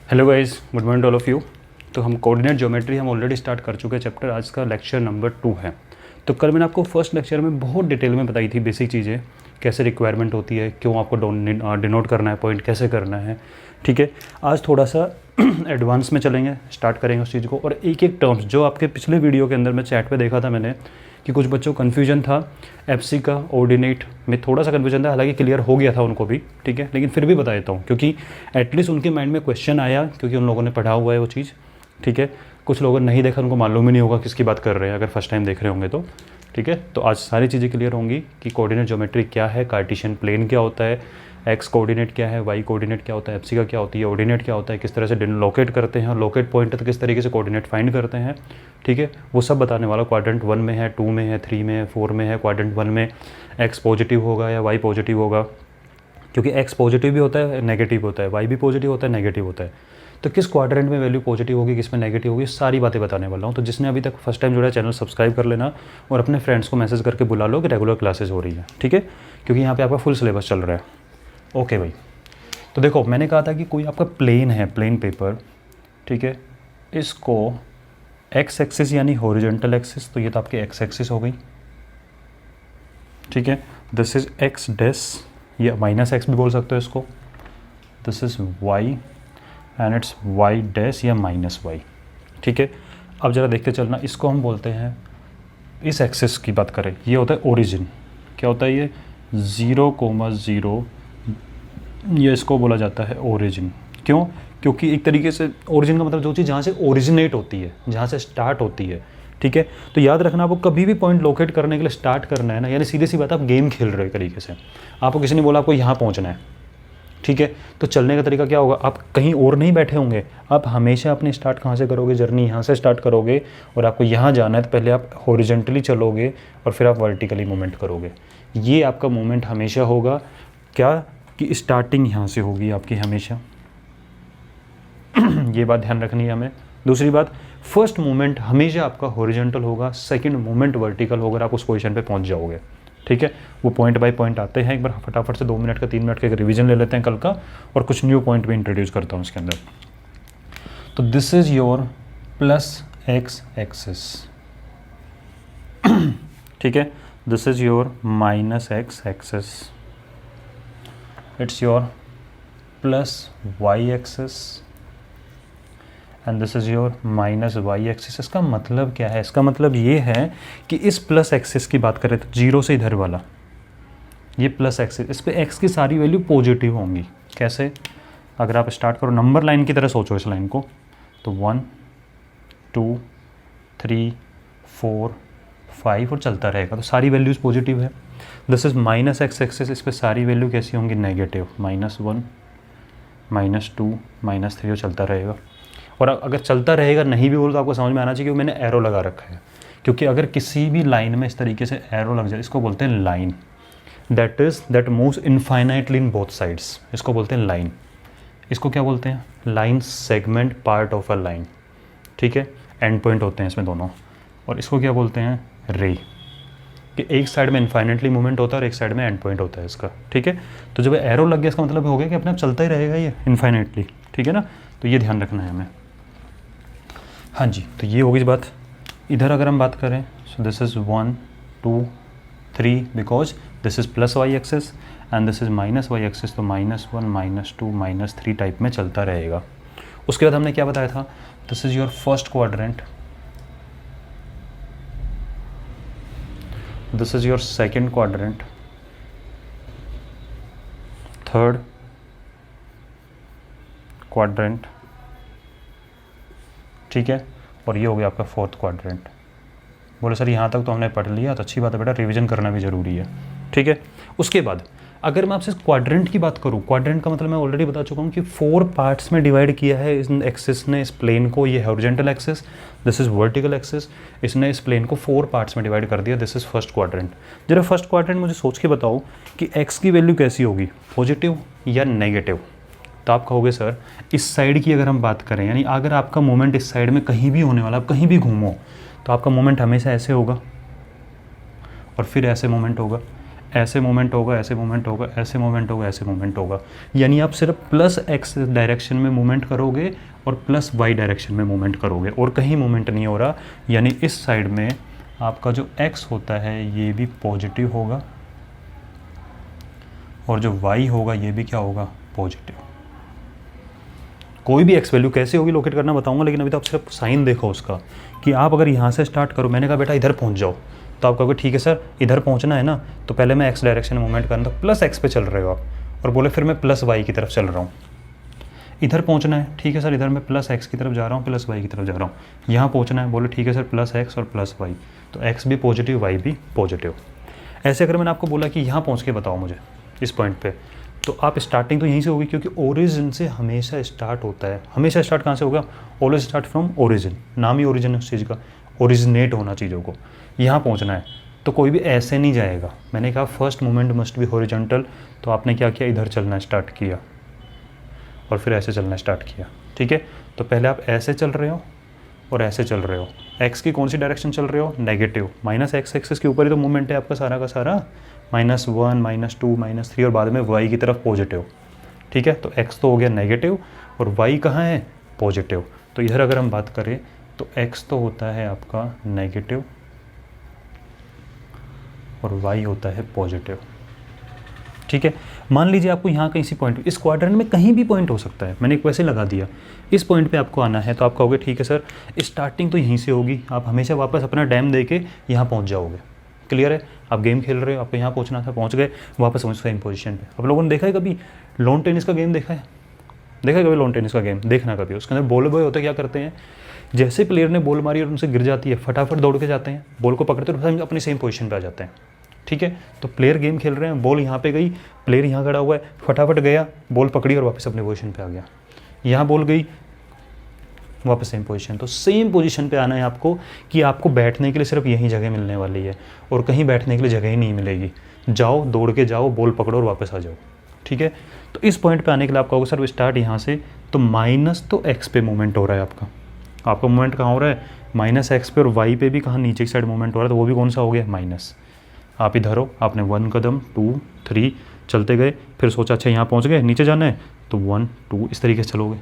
Hello guys, good morning all of you. तो हम coordinate geometry हम ऑलरेडी स्टार्ट कर चुके हैं चैप्टर। आज का लेक्चर नंबर 2 है। तो कल मैंने आपको फर्स्ट लेक्चर में बहुत डिटेल में बताई थी बेसिक चीज़ें, कैसे रिक्वायरमेंट होती है, क्यों आपको डिनोट करना है पॉइंट, कैसे करना है। ठीक है, आज थोड़ा सा एडवांस में चलेंगे, स्टार्ट करेंगे उस चीज़ को। और एक एक टर्म्स जो आपके पिछले वीडियो के अंदर मैं चैट पे देखा था मैंने कि कुछ बच्चों को कन्फ्यूजन था एफसी का ऑर्डिनेट में, थोड़ा सा कन्फ्यूजन था, हालांकि क्लियर हो गया था उनको भी। ठीक है, लेकिन फिर भी बता देता हूँ क्योंकि एटलीस्ट उनके माइंड में क्वेश्चन आया, क्योंकि उन लोगों ने पढ़ा हुआ है वो चीज़। ठीक है, कुछ लोगों ने नहीं देखा, उनको मालूम ही नहीं होगा किसकी बात कर रहे हैं अगर फर्स्ट टाइम देख रहे होंगे तो। ठीक है, तो आज सारी चीज़ें क्लियर होंगी कि कोऑर्डिनेट ज्योमेट्री क्या है, कार्टेशियन प्लेन क्या होता है, एक्स कोऑर्डिनेट क्या है, वाई कोऑर्डिनेट क्या होता है, एफसी का क्या होती है, ऑर्डिनेट क्या होता है, किस तरह से लोकेट करते हैं, और लोकेट पॉइंट तो किस तरीके से कोऑर्डिनेट फाइंड करते हैं। ठीक है, वो सब बताने वाला। क्वाड्रेंट 1 में है, 2 में है, 3 में है, 4 में है। क्वाड्रेंट 1 में एक्स पॉजिटिव होगा या वाई पॉजिटिव होगा, क्योंकि एक्स पॉजिटिव भी होता है, नेगेटिव होता है, वाई भी पॉजिटिव होता है, नेगेटिव होता है। तो किस क्वाड्रेंट में वैल्यू पॉजिटिव होगी, किस में नेगेटिव होगी, सारी बातें बताने वाला हूँ। तो जिसने अभी तक फर्स्ट टाइम जुड़ा है चैनल सब्सक्राइब कर लेना और अपने फ्रेंड्स को मैसेज करके बुला लो कि रेगुलर क्लासेस हो रही है। ठीक है, क्योंकि यहाँ पे आपका फुल सिलेबस चल रहा है। ओके भाई, तो देखो मैंने कहा था कि कोई आपका प्लेन है, प्लेन पेपर। ठीक है, इसको एक्स एक्सिस यानी हॉरिजॉन्टल एक्सिस, तो ये तो आपकी एक्स एक्सिस हो गई। ठीक है, दिस इज एक्स डैश या माइनस एक्स भी बोल सकते हो इसको। This is y and it's y dash या माइनस वाई। ठीक है, अब ज़रा देखते चलना, इसको हम बोलते हैं, इस एक्सिस की बात करें, ये होता है ओरिजिन। क्या होता है ये? 0,0, ये इसको बोला जाता है ओरिजिन। क्यों? क्योंकि एक तरीके से ओरिजिन का मतलब जो चीज़ जहाँ से ओरिजिनेट होती है, जहाँ से स्टार्ट होती है। ठीक है, तो याद रखना, आपको कभी भी पॉइंट लोकेट करने के लिए स्टार्ट करना है ना, यानी सीधे सी बात, आप गेम खेल रहे हो एक तरीके से। आपको किसी ने बोला आपको यहाँ पहुँचना है। ठीक है, तो चलने का तरीका क्या होगा? आप कहीं और नहीं बैठे होंगे, आप हमेशा अपनी स्टार्ट कहाँ से करोगे? जर्नी यहाँ से स्टार्ट करोगे, और आपको यहाँ जाना है तो पहले आप हॉरिजॉन्टली चलोगे और फिर आप वर्टिकली मूवमेंट करोगे। ये आपका मूवमेंट हमेशा होगा क्या कि स्टार्टिंग यहाँ से होगी आपकी हमेशा। ये बात ध्यान रखनी है हमें। दूसरी बात, फर्स्ट मूवमेंट हमेशा आपका हॉरिजॉन्टल होगा, सेकंड मूवमेंट वर्टिकल होगा, आप उस पोजीशन पे पहुंच जाओगे। ठीक है, वो पॉइंट बाय पॉइंट आते हैं। एक बार फटाफट से 2 मिनट का 3 मिनट का एक रिवीजन ले लेते हैं कल का, और कुछ न्यू पॉइंट भी इंट्रोड्यूस करता हूँ इसके अंदर। तो this is your plus x axis. ठीक है, this is your minus x axis, it's your plus y axis, and this is your minus y axis. इसका मतलब क्या है? इसका मतलब ये है कि इस प्लस एक्सिस की बात करें तो जीरो से इधर वाला ये प्लस एक्सिस, इस पे एक्स की सारी वैल्यू पॉजिटिव होंगी। कैसे? अगर आप स्टार्ट करो नंबर लाइन की तरह सोचो इस लाइन को, तो 1 2 3 4 5 और चलता रहेगा, तो सारी वैल्यूज़ पॉजिटिव है। This is minus x axis, इस पर सारी वैल्यू कैसी होंगी? नेगेटिव, -1 -2 -3 और चलता रहेगा। और अगर चलता रहेगा नहीं भी बोलो तो आपको समझ में आना चाहिए कि मैंने एरो लगा रखा है, क्योंकि अगर किसी भी लाइन में इस तरीके से एरो लग जाए, इसको बोलते हैं line. That moves infinitely in both sides, इसको बोलते हैं लाइन। इसको क्या बोलते हैं? Line segment part of a line. ठीक है, एंड पॉइंट होते हैं इसमें दोनों। और इसको क्या बोलते हैं? रे, कि एक साइड में इनफाइनाइटली मूवमेंट होता है और एक साइड में एंड पॉइंट होता है इसका। ठीक है, तो जब एरो लग गया इसका मतलब हो गया कि अपने आप चलता ही रहेगा ये इनफाइनाइटली। ठीक है ना, तो ये ध्यान रखना है हमें। हाँ जी, तो ये होगी बात। इधर अगर हम बात करें, so this is 1 2 3, because this is plus y axis and this is minus y axis, तो -1 -2 -3 टाइप में चलता रहेगा। उसके बाद हमने क्या बताया था? This is your first quadrant, this is your second quadrant, third quadrant. ठीक है, और ये हो गया आपका फोर्थ क्वाड्रेंट। बोले सर यहाँ तक तो हमने पढ़ लिया, तो अच्छी बात है बेटा, रिवीजन करना भी ज़रूरी है। ठीक है, उसके बाद अगर मैं आपसे क्वाड्रेंट की बात करूँ, क्वाड्रेंट का मतलब मैं ऑलरेडी बता चुका हूँ कि 4 पार्ट्स में डिवाइड किया है इस एक्सिस ने, इस प्लेन को। ये horizontal axis, this is vertical axis, इसने इस प्लेन को 4 पार्ट्स में डिवाइड कर दिया। This is first quadrant. जरा फर्स्ट क्वाड्रेंट मुझे सोच के बताओ कि एक्स की वैल्यू कैसी होगी, पॉजिटिव या नेगेटिव? तो आप कहोगे सर इस साइड की अगर हम बात करें, यानी अगर आपका मूवमेंट इस साइड में कहीं भी होने वाला, आप कहीं भी घूमो, तो आपका मूवमेंट हमेशा ऐसे होगा और फिर ऐसे मूवमेंट होगा, ऐसे मोमेंट होगा, ऐसे मोमेंट होगा, ऐसे मोमेंट होगा, ऐसे मोमेंट होगा। यानी आप सिर्फ प्लस एक्स डायरेक्शन में मूवमेंट करोगे और प्लस वाई डायरेक्शन में मूवमेंट करोगे और कहीं मूवमेंट नहीं हो रहा। यानी इस साइड में आपका जो एक्स होता है ये भी पॉजिटिव होगा और जो वाई होगा ये भी क्या होगा, पॉजिटिव। कोई भी एक्स वैल्यू कैसे होगी लोकेट करना बताऊंगा, लेकिन अभी तो आप सिर्फ साइन देखो उसका कि आप अगर यहाँ से स्टार्ट करो, मैंने कहा बेटा इधर पहुँच जाओ, तो आप कहोगे ठीक है सर इधर पहुँचना है ना, तो पहले मैं एक्स डायरेक्शन में मूवमेंट करना, तो प्लस एक्स पे चल रहे हो आप, और बोले फिर मैं प्लस वाई की तरफ चल रहा हूँ। इधर पहुँचना है, ठीक है सर इधर मैं प्लस एक्स की तरफ जा रहा हूँ, प्लस वाई की तरफ जा रहा हूँ। यहाँ पहुँचना है, बोले ठीक है सर प्लस एक्स और प्लस वाई, तो एक्स भी पॉजिटिव वाई भी पॉजिटिव। ऐसे अगर मैंने आपको बोला कि यहाँ पहुँच के बताओ मुझे इस पॉइंट पे, तो आप स्टार्टिंग तो यहीं से होगी, क्योंकि ओरिजिन से हमेशा स्टार्ट होता है। हमेशा स्टार्ट कहाँ से होगा, ऑलवेज स्टार्ट फ्रॉम ओरिजिन, नाम ही ओरिजिन है उस चीज़ का, ओरिजिनेट होना चीज़ों को। यहाँ पहुँचना है तो कोई भी ऐसे नहीं जाएगा। मैंने कहा first movement must be horizontal, तो आपने क्या किया, इधर चलना स्टार्ट किया और फिर ऐसे चलना स्टार्ट किया, ठीक है। तो पहले आप ऐसे चल रहे हो और ऐसे चल रहे हो, एक्स की कौन सी डायरेक्शन चल रहे हो, नेगेटिव, माइनस एक्स एक्सिस के ऊपर ही तो मूवमेंट है आपका सारा का सारा, -1 -2 -3 और बाद में वाई की तरफ पॉजिटिव, ठीक है। तो एक्स तो हो गया नेगेटिव और वाई कहाँ है, पॉजिटिव। तो इधर अगर हम बात करें तो एक्स तो होता है आपका नेगेटिव और वाई होता है पॉजिटिव, ठीक है। मान लीजिए आपको यहाँ कहीं सी पॉइंट, इस क्वाड्रेंट में कहीं भी पॉइंट हो सकता है, मैंने एक वैसे लगा दिया, इस पॉइंट पे आपको आना है, तो आप कहोगे ठीक है सर स्टार्टिंग तो यहीं से होगी, आप हमेशा वापस अपना डैम दे के यहाँ पहुँच जाओगे। क्लियर है, आप गेम खेल रहे हो, आपको यहाँ पहुँचना था, पहुँच गए, वापस पहुँच सेम पोजीशन पे। आप लोगों ने देखा है कभी लॉन टेनिस का गेम देखा है, देखा है कभी लॉन टेनिस का गेम, देखना कभी। उसके अंदर बॉलर बॉय होते क्या करते हैं, जैसे प्लेयर ने बॉल मारी और उनसे गिर जाती है, फटाफट दौड़ के जाते हैं, बॉल को पकड़ते और अपनी सेम पोजीशन पे आ जाते हैं, ठीक है। तो प्लेयर गेम खेल रहे हैं, बॉल यहाँ पे गई, प्लेयर यहाँ खड़ा हुआ है, फटाफट गया, बॉल पकड़ी और वापस अपने पोजीशन पे आ गया। यहाँ बॉल गई, वापस सेम पोजीशन। तो सेम पोजीशन पे आना है आपको, कि आपको बैठने के लिए सिर्फ यही जगह मिलने वाली है और कहीं बैठने के लिए जगह ही नहीं मिलेगी। जाओ, दौड़ के जाओ, बॉल पकड़ो और वापस आ जाओ, ठीक है। तो इस पॉइंट पे आने के लिए आप कहोगे सर स्टार्ट यहाँ से, तो माइनस तो एक्स पे मूवमेंट हो रहा है आपका मूवमेंट कहाँ हो रहा है, माइनस एक्स पे, और वाई पे भी कहाँ, नीचे की साइड मूवमेंट हो रहा है, तो वो भी कौन सा हो गया, माइनस। आप इधर हो, आपने 1 कदम 2 3 चलते गए, फिर सोचा अच्छा यहाँ पहुँच गए, नीचे जाना है, तो 1 2 इस तरीके से चलोगे,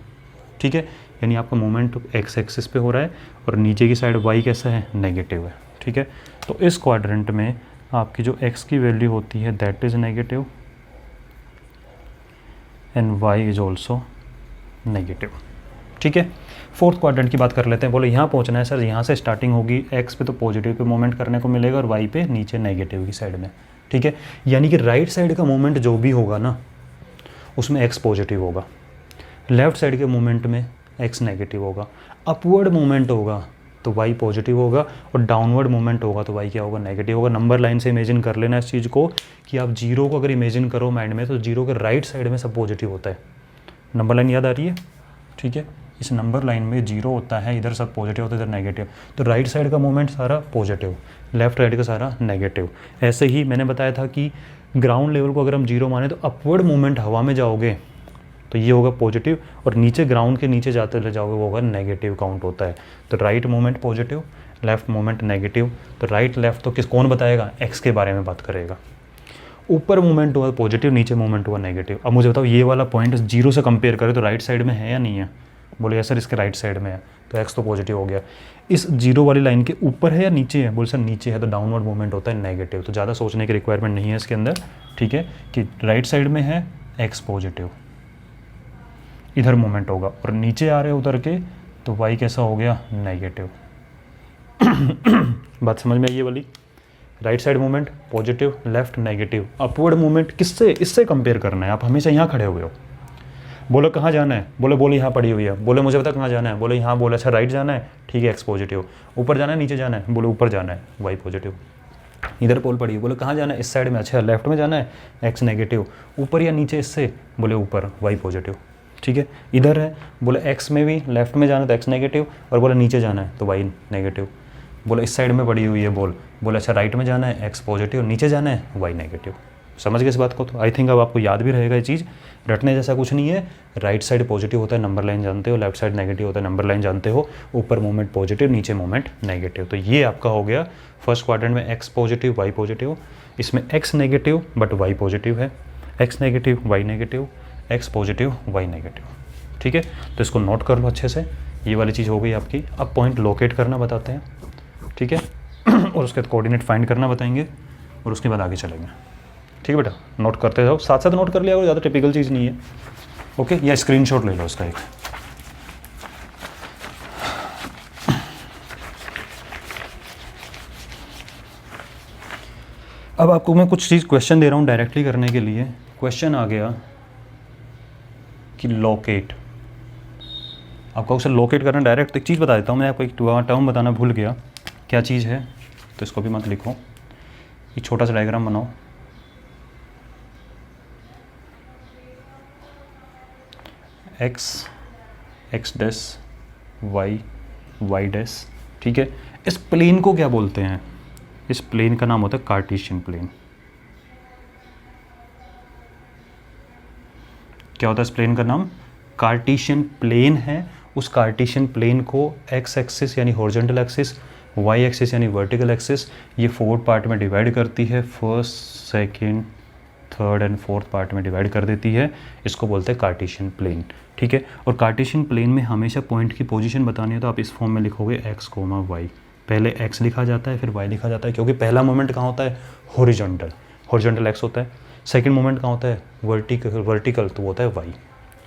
ठीक है। यानी आपका मूवमेंट एक्स एक्सिस पे हो रहा है और नीचे की साइड वाई कैसा है, नेगेटिव है, ठीक है। तो इस क्वाड्रेंट में आपकी जो एक्स की वैल्यू होती है that is negative and y is also negative, ठीक है। फोर्थ क्वाड्रेंट की बात कर लेते हैं। बोले यहाँ पहुँचना है सर, यहाँ से स्टार्टिंग होगी, एक्स पे तो पॉजिटिव पे मूवमेंट करने को मिलेगा और वाई पे नीचे नेगेटिव की साइड में, ठीक है। यानी कि राइट साइड का मूवमेंट जो भी होगा ना उसमें एक्स पॉजिटिव होगा, लेफ्ट साइड के मूवमेंट में एक्स नेगेटिव होगा, अपवर्ड मूवमेंट होगा तो वाई पॉजिटिव होगा और डाउनवर्ड मूवमेंट होगा तो वाई क्या होगा, नेगेटिव होगा। नंबर लाइन से इमेजिन कर लेना इस चीज़ को कि आप जीरो को अगर इमेजिन करो माइंड में, तो जीरो के राइट साइड में सब पॉजिटिव होता है। नंबर लाइन याद आ रही है, ठीक है। इस नंबर लाइन में जीरो होता है, इधर सब पॉजिटिव होता है, इधर नेगेटिव, तो राइट साइड का मूवमेंट सारा पॉजिटिव, लेफ्ट साइड का सारा नेगेटिव। ऐसे ही मैंने बताया था कि ग्राउंड लेवल को अगर हम जीरो माने तो अपवर्ड मूवमेंट हवा में जाओगे तो ये होगा पॉजिटिव, और नीचे ग्राउंड के नीचे जाते रह जाओगे वो होगा नेगेटिव काउंट होता है। तो right movement positive, left movement negative. तो राइट लेफ्ट तो कौन बताएगा, एक्स के बारे में बात करेगा। ऊपर मूवमेंट हुआ पॉजिटिव, नीचे मूवमेंट हुआ नेगेटिव। अब मुझे बताओ ये वाला पॉइंट जीरो से कंपेयर करें तो राइट साइड में है या नहीं है, बोले सर इसके राइट साइड में है, तो एक्स तो पॉजिटिव हो गया। इस जीरो वाली लाइन के ऊपर है या नीचे है, बोले सर नीचे है, तो डाउनवर्ड मूवमेंट होता है नेगेटिव। तो ज़्यादा सोचने की रिक्वायरमेंट नहीं है इसके अंदर, ठीक है, कि राइट साइड में है एक्स पॉजिटिव, इधर मूवमेंट होगा, और नीचे आ रहे उधर के तो वाई कैसा हो गया, नेगेटिव। बात समझ में आई ये वाली, right side movement positive, left negative. Upward movement किससे, इससे कंपेयर करना है। आप हमेशा यहाँ खड़े हुए हो, बोलो कहाँ जाना है, बोले यहाँ पड़ी हुई है, बोले मुझे पता कहाँ जाना है, बोले यहाँ, बोले अच्छा राइट जाना है, ठीक है एक्स पॉजिटिव। ऊपर जाना है नीचे जाना है, बोले ऊपर जाना है, वाई पॉजिटिव। इधर पोल पड़ी है, बोले कहाँ जाना है, इस साइड में, अच्छा लेफ्ट में जाना है, एक्स नेगेटिव। ऊपर या नीचे इससे, बोले ऊपर, वाई पॉजिटिव, ठीक है। इधर है, बोले एक्स में भी लेफ्ट में जाना है तो एक्स नेगेटिव, और बोले नीचे जाना है तो वाई नेगेटिव। बोले इस साइड में पड़ी हुई है बॉल, बोले अच्छा राइट में जाना है एक्स पॉजिटिव, नीचे जाना है वाई नेगेटिव, समझ गए इस बात को? तो आई थिंक अब आपको याद भी रहेगा ये चीज़, रटने जैसा कुछ नहीं है। राइट साइड पॉजिटिव होता है, नंबर लाइन जानते हो, लेफ्ट साइड नेगेटिव होता है, नंबर लाइन जानते हो, ऊपर मूवमेंट पॉजिटिव, नीचे मूवमेंट नेगेटिव। तो ये आपका हो गया फर्स्ट क्वाड्रेंट में एक्स पॉजिटिव वाई पॉजिटिव, इसमें X negative but Y positive है, X negative Y negative, X positive Y negative. ठीक है, तो इसको नोट कर लो अच्छे से, ये वाली चीज़ हो गई आपकी। अब पॉइंट लोकेट करना बताते हैं, ठीक है और उसके बाद कोऑर्डिनेट फाइंड करना बताएंगे और उसके बाद आगे चलेंगे। ठीक है बेटा, नोट करते जाओ, साथ साथ नोट कर लिया, और ज़्यादा टिपिकल चीज़ नहीं है। ओके, या स्क्रीनशॉट ले लो इसका एक। अब आपको मैं कुछ चीज़ क्वेश्चन दे रहा हूँ डायरेक्टली करने के लिए। क्वेश्चन आ गया कि लोकेट, आपको उसे लोकेट करना डायरेक्ट। तो एक चीज़ बता देता हूँ मैं आपको, एक टर्म बताना भूल गया, क्या चीज़ है, तो इसको भी मत लिखो। एक छोटा सा डायग्राम बनाओ, एक्स डैश वाई डैश। ठीक है, इस प्लेन को क्या बोलते हैं? इस प्लेन का नाम होता है कार्टेशियन प्लेन। क्या होता है इस प्लेन का नाम? कार्टेशियन प्लेन है। उस कार्टेशियन प्लेन को एक्स एक्सिस यानी हॉरिजॉन्टल एक्सिस, वाई एक्सिस यानी वर्टिकल एक्सिस, ये 4 पार्ट में डिवाइड करती है। First, second, third and fourth part में डिवाइड कर देती है। इसको बोलते हैं कार्टेशियन प्लेन। ठीक है, और कार्टेशियन प्लेन में हमेशा पॉइंट की पोजीशन बतानी है, तो आप इस फॉर्म में लिखोगे एक्स कोमा वाई। पहले एक्स लिखा जाता है फिर वाई लिखा जाता है, क्योंकि पहला मोमेंट कहाँ होता है? हॉरिजॉन्टल एक्स होता है। सेकंड मोमेंट कहाँ होता है? वर्टिकल, तो होता है वाई।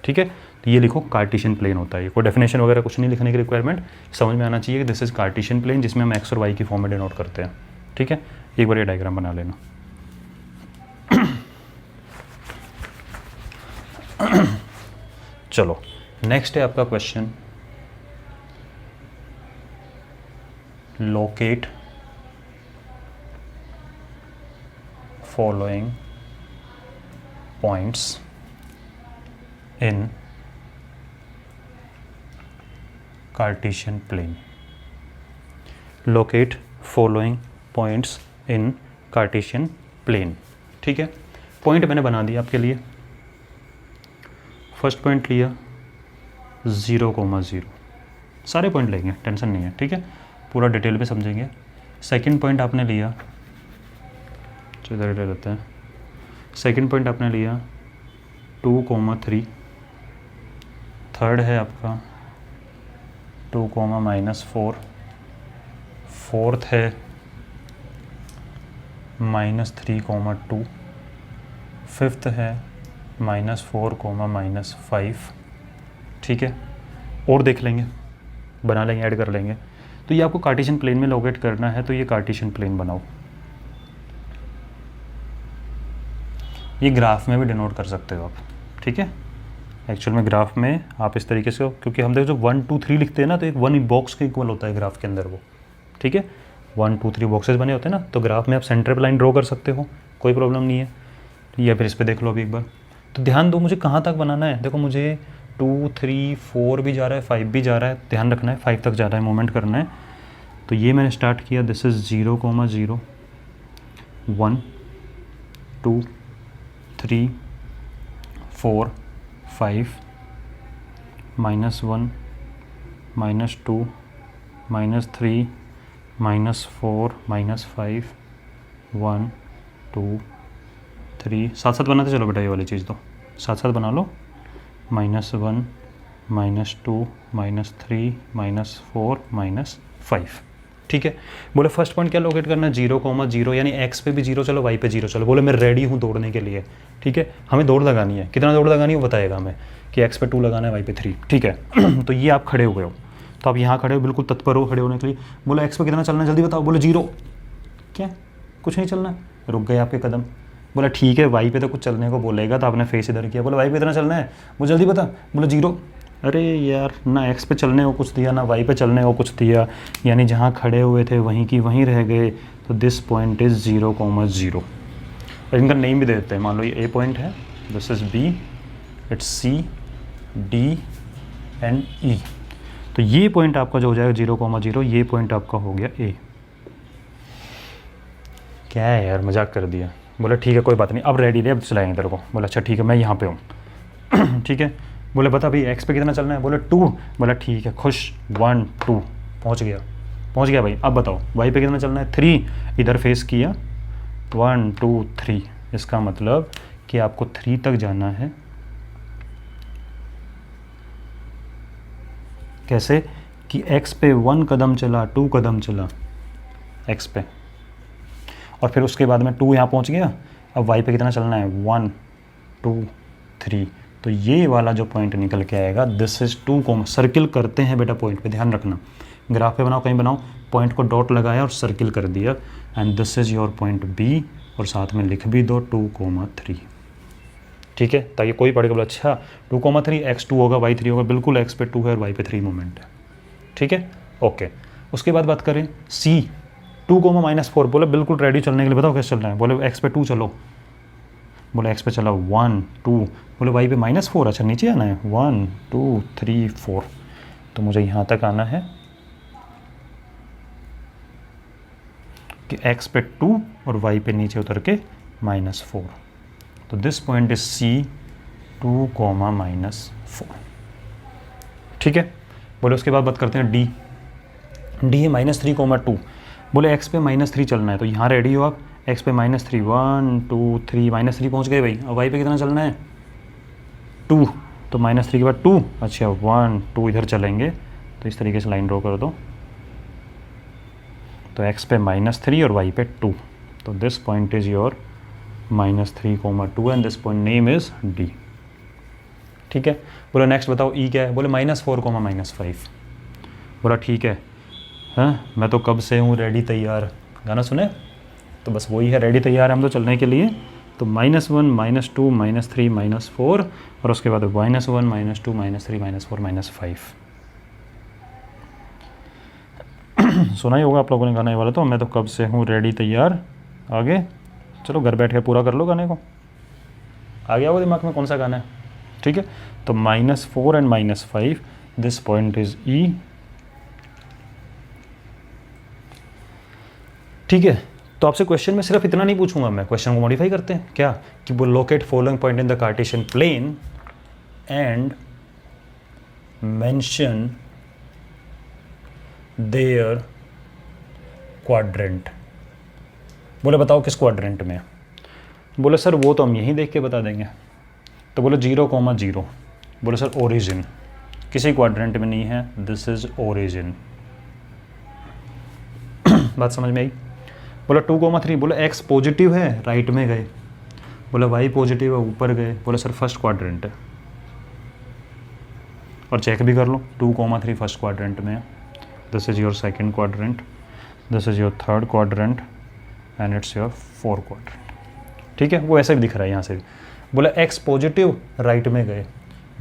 ठीक है, तो ये लिखो कार्टेशियन प्लेन होता है। ये कोई डेफिनेशन वगैरह कुछ नहीं लिखने की रिक्वायरमेंट, समझ में आना चाहिए कि दिस इज कार्टेशियन प्लेन, जिसमें हम एक्स और वाई की फॉर्म में डिनोट करते हैं। ठीक है, एक बार ये डायग्राम बना लेना। चलो नेक्स्ट है आपका question, locate following points in Cartesian plane. Locate following points in Cartesian plane. ठीक है, पॉइंट मैंने बना दिया आपके लिए। फर्स्ट पॉइंट लिया 0,0, सारे पॉइंट लेंगे, टेंशन नहीं है। ठीक है, पूरा डिटेल में समझेंगे। सेकंड पॉइंट आपने लिया, चलो इधर ले लेते हैं। सेकंड पॉइंट आपने लिया 2,3। थर्ड है आपका 2,-4। फोर्थ है -3,2। फिफ्थ है -4,-5। ठीक है, और देख लेंगे, बना लेंगे, ऐड कर लेंगे। तो ये आपको कार्टेशियन प्लेन में लोकेट करना है, तो ये कार्टेशियन प्लेन बनाओ। ये ग्राफ में भी डिनोट कर सकते हो आप। ठीक है, एक्चुअल में ग्राफ में आप इस तरीके से, क्योंकि हम देखो जो 1, 2, 3 लिखते हैं ना, तो एक 1 बॉक्स के इक्वल होता है ग्राफ के अंदर वो। ठीक है, 1, 2, 3 बॉक्सेस बने होते हैं ना, तो ग्राफ में आप सेंटर पर लाइन ड्रॉ कर सकते हो, कोई प्रॉब्लम नहीं है। या फिर इस पर देख लो अभी एक बार। तो ध्यान दो, मुझे कहाँ तक बनाना है। देखो मुझे 2, 3, 4 भी जा रहा है, 5 भी जा रहा है, ध्यान रखना है 5 तक जा रहा है, मूवमेंट करना है। तो ये मैंने स्टार्ट किया, दिस इज़ 0,0, 1, 2, 3, 4, 5, -1, -2, -3, -4, -5, 1, 2, 3, साथ साथ बनाते चलो बेटा, ये वाली चीज़ तो साथ साथ बना लो। -1, -2, -3, -4, -5। ठीक है, बोले फर्स्ट पॉइंट क्या लोकेट करना है? 0,0, यानी एक्स पे भी 0 चलो, वाई पे 0 चलो। बोले मैं रेडी हूँ दौड़ने के लिए। ठीक है, हमें दौड़ लगानी है, कितना दौड़ लगानी है वो बताएगा हमें, कि एक्स पे 2 लगाना है, वाई पे 3। ठीक है तो ये आप खड़े हो गए हो, तो आप यहाँ खड़े हो, बिल्कुल तत्पर हो खड़े होने के लिए। बोला एक्स पे कितना चलना है जल्दी बताओ। बोले 0, क्या कुछ नहीं चलना है? रुक गए आपके कदम। बोला ठीक है, वाई पे तो कुछ चलने को बोलेगा, तो आपने फेस इधर किया। बोला वाई पे इतना चलना है, मुझे जल्दी बता। बोला 0। अरे यार, ना एक्स पे चलने को कुछ दिया, ना वाई पे चलने को कुछ दिया, यानी जहाँ खड़े हुए थे वहीं की वहीं रह गए। तो दिस पॉइंट इज़ 0,0। और इनका नेम भी दे देते हैं। मान लो ये ए पॉइंट है, this is B, it's C, D and E. तो ये पॉइंट आपका जो हो जाएगा 0,0, ये पॉइंट आपका हो गया ए। क्या है यार, मजाक कर दिया। बोले ठीक है कोई बात नहीं, अब रेडी रे, अब चलाएंगे तेरे को। बोला अच्छा ठीक है मैं यहाँ पे हूँ। ठीक है, बोले बता भाई एक्स पे कितना चलना है? बोले 2। बोला ठीक है, खुश, 1 2 पहुँच गया भाई। अब बताओ वाई पे कितना चलना है? 3। इधर फेस किया, 1 2 3। इसका मतलब कि आपको 3 तक जाना है। कैसे कि x पे 1 कदम चला, 2 कदम चला x पे, और फिर उसके बाद में 2 यहाँ पहुँच गया। अब y पे कितना चलना है? 1 2 3। तो ये वाला जो पॉइंट निकल के आएगा, दिस इज 2, सर्किल करते हैं बेटा पॉइंट पे, ध्यान रखना। ग्राफ पे बनाओ, कहीं बनाओ, पॉइंट को डॉट लगाया और सर्किल कर दिया, and this is your point B, और साथ में लिख भी दो 2,3। ठीक है, ताकि कोई पढ़े बोला अच्छा 2,3 x 2 होगा y 3 होगा। बिल्कुल x पे 2 है और y पे 3 मोमेंट है। ठीक है, ओके। उसके बाद बात करें C, 2,-4। बोले बिल्कुल रेडी चलने के लिए, बताओ कैसे चलना है? बोले x पे 2 चलो। बोले x पे चला 1 2। बोले y पे -4, अच्छा नीचे आना है, 1 2 3 4। तो मुझे यहाँ तक आना है कि x पे 2 और y पे नीचे उतर के -4। तो दिस पॉइंट इज C, 2,-4। ठीक है, बोले उसके बाद बात करते हैं D है -3,2। बोले x पे -3 चलना है, तो यहाँ रेडी हो आप, x पे -3, 1 2 3, -3 पहुँच गए भाई। अब y पे कितना चलना है? 2। तो -3 के बाद 2, अच्छा 1 2 इधर चलेंगे, तो इस तरीके से लाइन ड्रॉ कर दो। तो x पे -3 और y पे 2। तो this point is your -3,2 and this point name is D। ठीक है, बोला नेक्स्ट बताओ E क्या है? बोले -4,-5। बोला ठीक है, हाँ मैं तो कब से हूँ रेडी तैयार। गाना सुने? तो बस वही है, रेडी तैयार है हम तो चलने के लिए। तो -1 -2 -3 -4, और उसके बाद -1 -2 -3 -4 -5। सुना ही होगा आप लोगों ने गाना ये वाला। तो मैं तो कब से हूँ रेडी तैयार। आगे चलो घर बैठ के पूरा कर लो गाने को। आ गया वो दिमाग में कौन सा गाना है? ठीक है, तो -4 and -5, this point is E। ठीक है, तो आपसे क्वेश्चन में सिर्फ इतना नहीं पूछूंगा मैं, क्वेश्चन को मॉडिफाई करते हैं क्या, कि वो locate following point in the Cartesian plane and mention their quadrant. बोले बताओ किस क्वाड्रेंट में? बोले सर वो तो हम यहीं देख के बता देंगे। तो बोले 0,0। बोले सर ओरिजिन किसी क्वाड्रेंट में नहीं है, दिस इज ओरिजिन। बात समझ में आई? बोला 2,3। बोले x पॉजिटिव है, राइट में गए। बोला y पॉजिटिव है, ऊपर गए। बोले सर फर्स्ट क्वाड्रेंट है, और चेक भी कर लो 2,3 फर्स्ट क्वाड्रेंट में है। This is your second quadrant, this is your third quadrant, and it's your fourth quadrant. ठीक है, वो ऐसे भी दिख रहा है यहाँ से भी। बोला x पॉजिटिव, राइट में गए,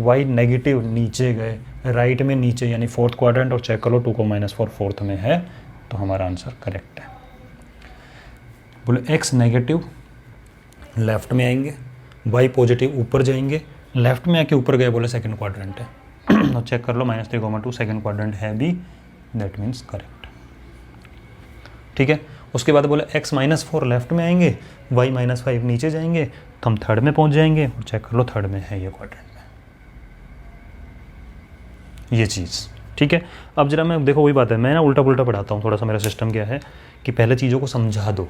y नेगेटिव, नीचे गए, राइट में नीचे, यानी फोर्थ क्वाड्रेंट, और चेक कर लो 2,-4 फोर्थ में है, तो हमारा आंसर करेक्ट है। बोले x नेगेटिव लेफ्ट में आएंगे, y पॉजिटिव ऊपर जाएंगे, लेफ्ट में आके ऊपर गए, बोले सेकंड क्वाड्रेंट है, और चेक कर लो -3,2 सेकंड क्वाड्रेंट है भी, दैट मीन्स करेक्ट। ठीक है, उसके बाद बोले x -4 लेफ्ट में आएंगे, y -5 नीचे जाएंगे, तो हम थर्ड में पहुंच जाएंगे, और चेक कर लो थर्ड में है ये क्वाड्रेंट में, ये चीज़। ठीक है, अब जरा मैं देखो वही बात है, मैं ना उल्टा पुल्टा पढ़ाता हूँ थोड़ा सा। मेरा सिस्टम क्या है कि पहले चीज़ों को समझा दो,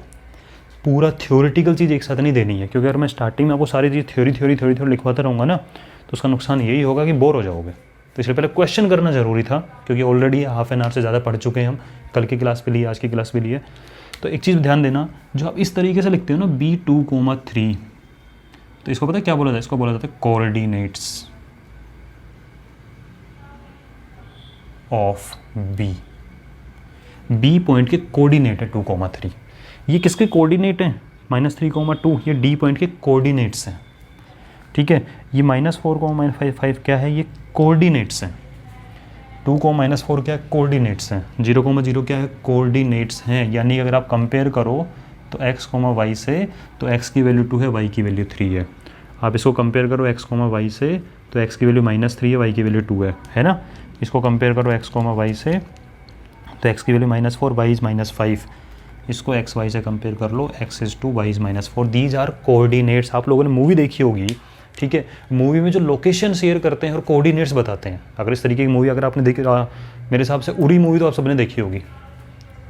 पूरा थ्योरेटिकल चीज़ एक साथ नहीं देनी है, क्योंकि अगर मैं स्टार्टिंग में आपको सारी चीज़ थ्योरी लिखवाता रहूँगा ना, तो उसका नुकसान यही होगा कि बोर हो जाओगे। तो इसलिए पहले क्वेश्चन करना ज़रूरी था, क्योंकि ऑलरेडी हाफ एन आवर से ज़्यादा पढ़ चुके हैं हम, कल की क्लास पे लिए, आज की क्लास पे लिए। तो एक चीज़ ध्यान देना, जो आप इस तरीके से लिखते हो ना B2,3, तो इसको पता है क्या बोला जाता है? इसको बोला जाता है कोऑर्डिनेट्स ऑफ B पॉइंट के कोऑर्डिनेट है 2,3। ये किसके कोऑर्डिनेट हैं? -3,2। ये D पॉइंट के कोऑर्डिनेट्स हैं। ठीक है, ये -4,-5 क्या है? ये कोऑर्डिनेट्स हैं। 2,-4 क्या है? कोऑर्डिनेट्स हैं। 0,0 क्या है? कोऑर्डिनेट्स हैं। यानी अगर आप कंपेयर करो तो x, y से, तो x की वैल्यू 2 है, y की वैल्यू 3 है। आप इसको कंपेयर करो x, y से, तो x की वैल्यू -3 है, y की वैल्यू 2 है ना? इसको कंपेयर करो x, y से, तो x की वैल्यू -4, y इज -5, इसको एक्स वाई से कंपेयर कर लो, X is 2 Y is -4, these are coordinates. आप लोगों ने मूवी देखी होगी, ठीक है, मूवी में जो लोकेशन शेयर करते हैं और कोऑर्डिनेट्स बताते हैं। अगर इस तरीके की मूवी अगर आपने देखी, मेरे हिसाब से उरी मूवी तो आप सबने देखी होगी,